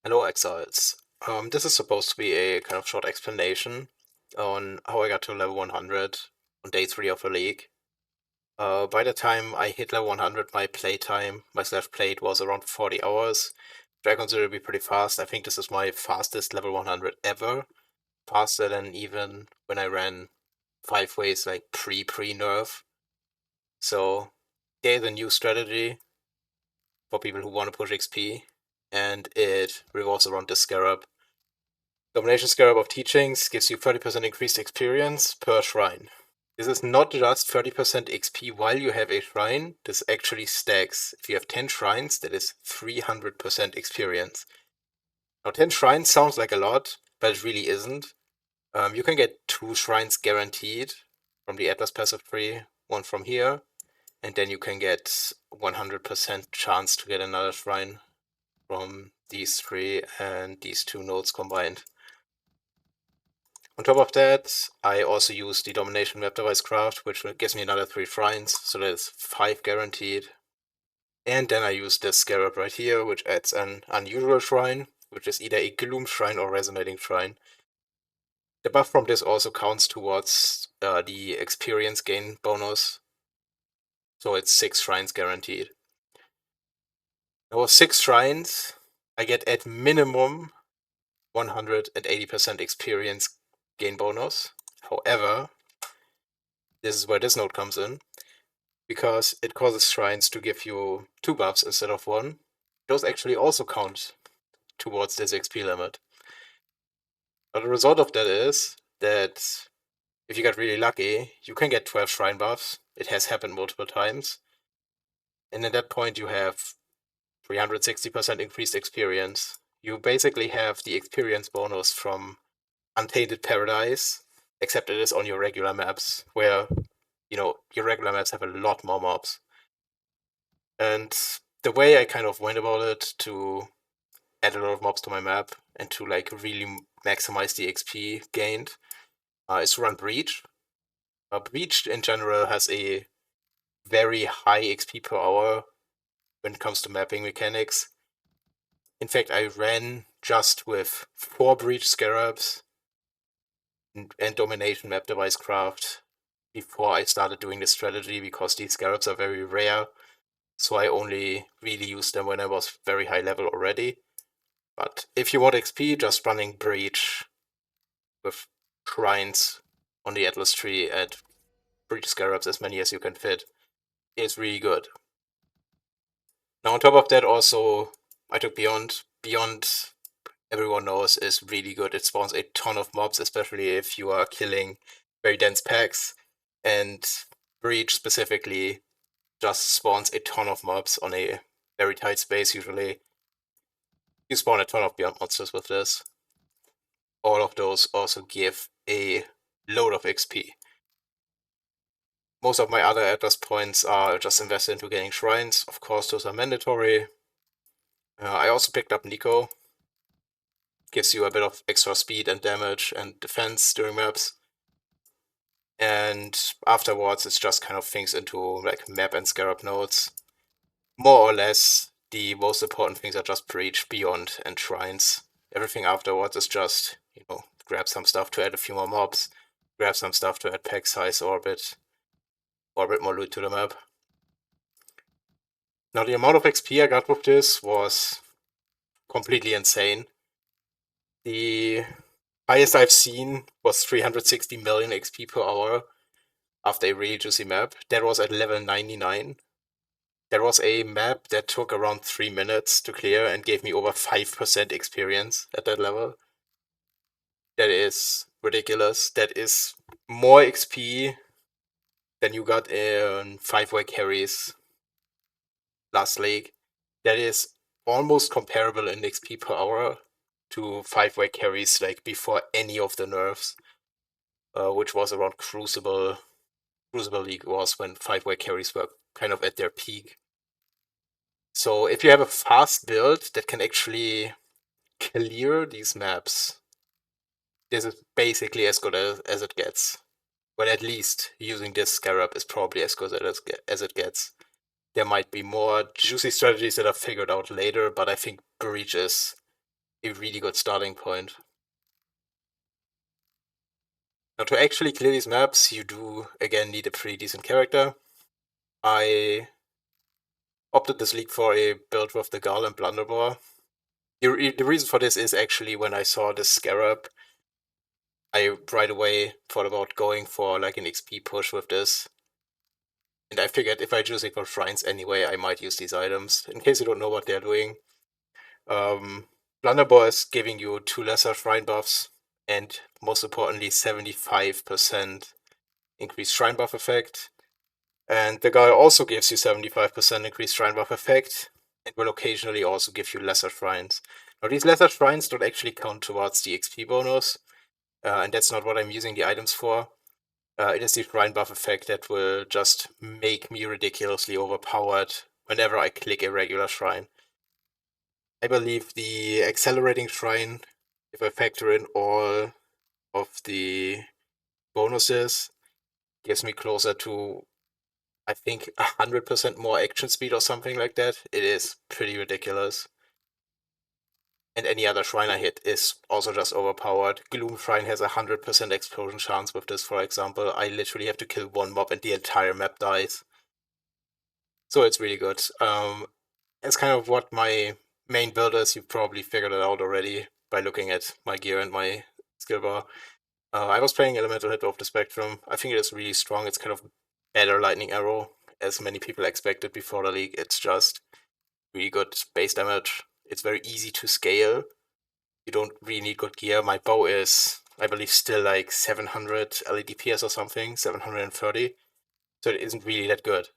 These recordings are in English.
Hello, Exiles. This is supposed to be a kind of short explanation on how I got to level 100 on day 3 of the league. By the time I hit level 100, my playtime, my slash played was around 40 hours, which I consider to be pretty fast. I think this is my fastest level 100 ever, faster than even when I ran 5 ways like pre-nerf. So there's a new strategy for people who want to push XP, and it revolves around the Scarab. Domination Scarab of Teachings gives you 30% increased experience per shrine. This is not just 30% XP while you have a shrine, this actually stacks. If you have 10 shrines, that is 300% experience. Now 10 shrines sounds like a lot, but it really isn't. You can get 2 shrines guaranteed from the Atlas passive tree, one from here, and then you can get 100% chance to get another shrine from these 3 and these 2 nodes combined. On top of that, I also use the Domination Map Device Craft, which gives me another 3 shrines, so that's 5 guaranteed. And then I use this Scarab right here, which adds an unusual shrine, which is either a Gloom Shrine or Resonating Shrine. The buff from this also counts towards the experience gain bonus, so it's 6 shrines guaranteed. Now with 6 shrines, I get at minimum 180% experience gain bonus. However, this is where this node comes in, because it causes shrines to give you 2 buffs instead of 1. Those actually also count towards this XP limit. But the result of that is that if you get really lucky, you can get 12 shrine buffs. It has happened multiple times. And at that point you have 360% increased experience. You basically have the experience bonus from Untainted Paradise, except it is on your regular maps, where, you know, your regular maps have a lot more mobs. And the way I kind of went about it to add a lot of mobs to my map and to like really maximize the XP gained is to run Breach. Breach in general has a very high XP per hour when it comes to mapping mechanics. In fact, I ran just with 4 Breach Scarabs and Domination Map Device Craft before I started doing this strategy, because these Scarabs are very rare, so I only really used them when I was very high level already. But if you want XP, just running Breach with shrines on the Atlas tree and Breach Scarabs as many as you can fit is really good. Now on top of that also, I took Beyond. Beyond, everyone knows, is really good. It spawns a ton of mobs, especially if you are killing very dense packs, and Breach specifically just spawns a ton of mobs on a very tight space usually. You spawn a ton of Beyond monsters with this. All of those also give a load of XP. Most of my other Atlas points are just invested into getting shrines. Of course, those are mandatory. I also picked up Nico. Gives you a bit of extra speed and damage and defense during maps. And afterwards, it's just kind of things into like map and Scarab nodes. More or less, the most important things are just Breach, Beyond, and shrines. Everything afterwards is just, you know, grab some stuff to add a few more mobs, grab some stuff to add pack size or a bit more loot to the map. Now the amount of XP I got with this was completely insane. The highest I've seen was 360 million XP per hour after a really juicy map. That was at level 99. There was a map that took around 3 minutes to clear and gave me over 5% experience at that level. That is ridiculous. That is more XP than you got in 5-way carries last league. That is almost comparable in XP per hour to 5-way carries like before any of the nerfs, which was around Crucible. Crucible League was when 5-way carries were kind of at their peak. So if you have a fast build that can actually clear these maps, this is basically as good as it gets. But at least using this Scarab is probably as good as it gets. There might be more juicy strategies that are figured out later, but I think Breach is a really good starting point. Now, to actually clear these maps, you do, again, need a pretty decent character. I opted this league for a build with the Gull and Blunderbore. The reason for this is actually when I saw the Scarab, I right away thought about going for like an XP push with this. And I figured if I choose it for shrines anyway, I might use these items. In case you don't know what they're doing, Blunderbore is giving you 2 lesser shrine buffs, and most importantly, 75% increased shrine buff effect. And the guy also gives you 75% increased shrine buff effect, and will occasionally also give you lesser shrines. Now, these lesser shrines don't actually count towards the XP bonus, and that's not what I'm using the items for. It is the shrine buff effect that will just make me ridiculously overpowered whenever I click a regular shrine. I believe the accelerating shrine, if I factor in all of the bonuses, gives me closer to, I think, 100% more action speed or something like that. It is pretty ridiculous. And any other shrine I hit is also just overpowered. Gloom Shrine has a 100% explosion chance with this, for example. I literally have to kill one mob and the entire map dies. So it's really good. It's kind of what my main build is. You've probably figured it out already by looking at my gear and my skill bar. I was playing Elemental Hit of the Spectrum. I think it is really strong. It's kind of better Lightning Arrow, as many people expected before the league. It's just really good base damage. It's very easy to scale. You don't really need good gear. My bow is, I believe, still like 700 LEDPS or something, 730. So it isn't really that good.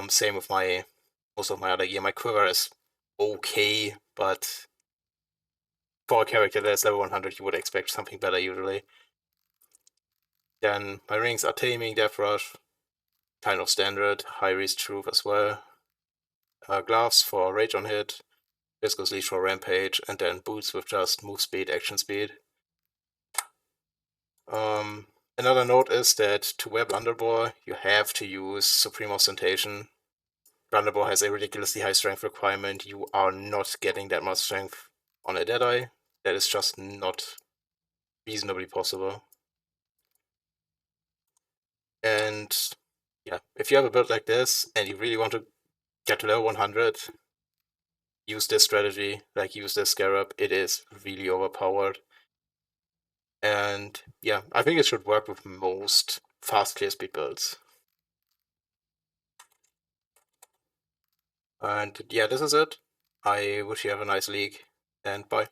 Same with most of my other gear. My quiver is okay, but for a character that's level 100, you would expect something better usually. Then my rings are Taming, Death Rush, kind of standard, High Reach Truth as well. Gloves for Rage on Hit, Viscous Leash for Rampage, and then boots with just move speed, action speed. Another note is that to wear Blunderbore, you have to use Supreme Ostentation. Blunderbore has a ridiculously high strength requirement. You are not getting that much strength on a Deadeye. That is just not reasonably possible. And yeah, if you have a build like this and you really want to get to level 100, use this strategy, like use this Scarab. It is really overpowered. And yeah, I think it should work with most fast clear speed builds. And yeah, this is it. I wish you have a nice league, and bye.